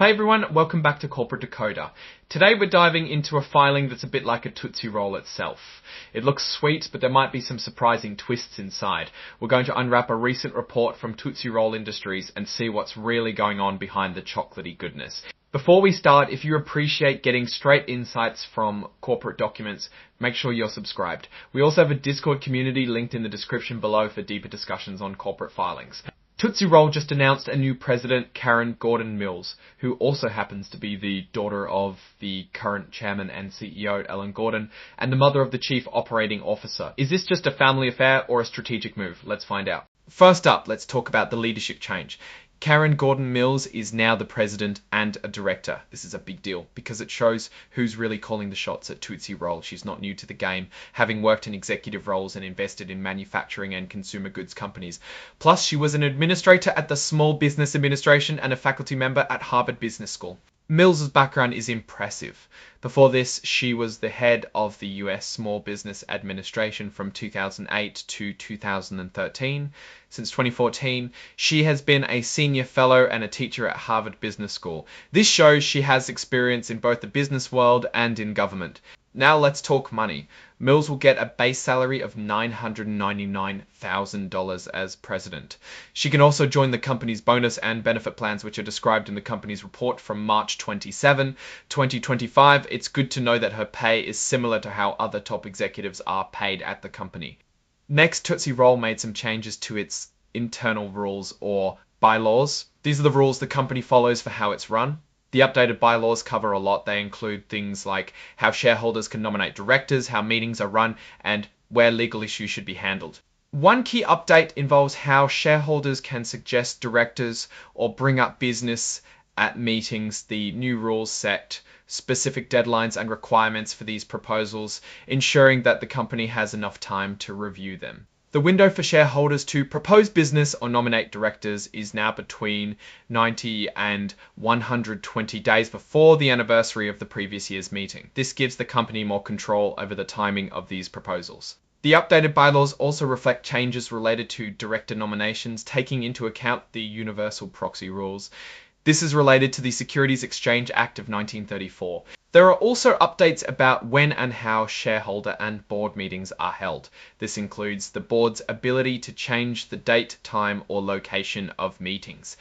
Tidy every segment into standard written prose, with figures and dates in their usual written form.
Hi everyone, welcome back to Corporate Decoder. Today we're diving into a filing that's a bit like a Tootsie Roll itself. It looks sweet, but there might be some surprising twists inside. We're going to unwrap a recent report from Tootsie Roll Industries and see what's really going on behind the chocolatey goodness. Before we start, if you appreciate getting straight insights from corporate documents, make sure you're subscribed. We also have a Discord community linked in the description below for deeper discussions on corporate filings. Tootsie Roll just announced a new president, Karen Gordon Mills, who also happens to be the daughter of the current chairman and CEO, Ellen Gordon, and the mother of the chief operating officer. Is this just a family affair or a strategic move? Let's find out. First up, let's talk about the leadership change. Karen Gordon Mills is now the president and a director. This is a big deal because it shows who's really calling the shots at Tootsie Roll. She's not new to the game, having worked in executive roles and invested in manufacturing and consumer goods companies. Plus, she was an administrator at the Small Business Administration and a faculty member at Harvard Business School. Mills' background is impressive. Before this, she was the head of the US Small Business Administration from 2008 to 2013. Since 2014, she has been a senior fellow and a teacher at Harvard Business School. This shows she has experience in both the business world and in government. Now let's talk money. Mills will get a base salary of $999,000 as president. She can also join the company's bonus and benefit plans, which are described in the company's report from March 27, 2025. It's good to know that her pay is similar to how other top executives are paid at the company. Next, Tootsie Roll made some changes to its internal rules or bylaws. These are the rules the company follows for how it's run. The updated bylaws cover a lot. They include things like how shareholders can nominate directors, how meetings are run, and where legal issues should be handled. One key update involves how shareholders can suggest directors or bring up business at meetings. The new rules set specific deadlines and requirements for these proposals, ensuring that the company has enough time to review them. The window for shareholders to propose business or nominate directors is now between 90 and 120 days before the anniversary of the previous year's meeting. This gives the company more control over the timing of these proposals. The updated bylaws also reflect changes related to director nominations, taking into account the universal proxy rules. This is related to the Securities Exchange Act of 1934. There are also updates about when and how shareholder and board meetings are held. This includes the board's ability to change the date, time, or location of meetings.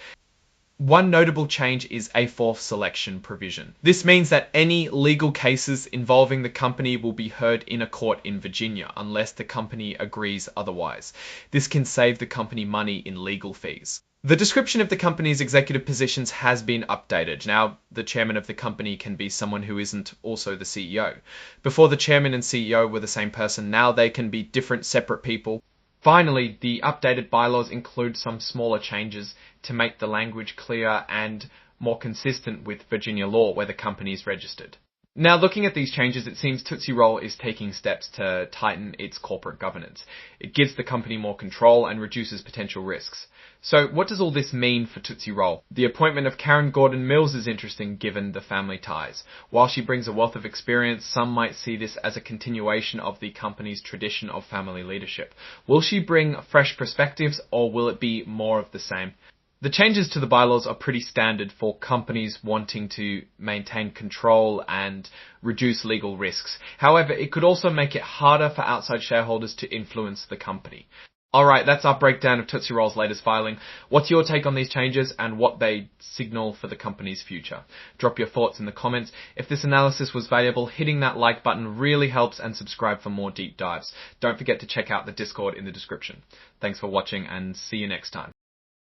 One notable change is a fourth selection provision. This means that any legal cases involving the company will be heard in a court in Virginia unless the company agrees otherwise. This can save the company money in legal fees. The description of the company's executive positions has been updated. Now, the chairman of the company can be someone who isn't also the CEO. Before, the chairman and CEO were the same person. Now they can be different, separate people. Finally, the updated bylaws include some smaller changes to make the language clear and more consistent with Virginia law where the company is registered. Now, looking at these changes, it seems Tootsie Roll is taking steps to tighten its corporate governance. It gives the company more control and reduces potential risks. So what does all this mean for Tootsie Roll? The appointment of Karen Gordon Mills is interesting given the family ties. While she brings a wealth of experience, some might see this as a continuation of the company's tradition of family leadership. Will she bring fresh perspectives or will it be more of the same? The changes to the bylaws are pretty standard for companies wanting to maintain control and reduce legal risks. However, it could also make it harder for outside shareholders to influence the company. Alright, that's our breakdown of Tootsie Roll's latest filing. What's your take on these changes and what they signal for the company's future? Drop your thoughts in the comments. If this analysis was valuable, hitting that like button really helps, and subscribe for more deep dives. Don't forget to check out the Discord in the description. Thanks for watching and see you next time.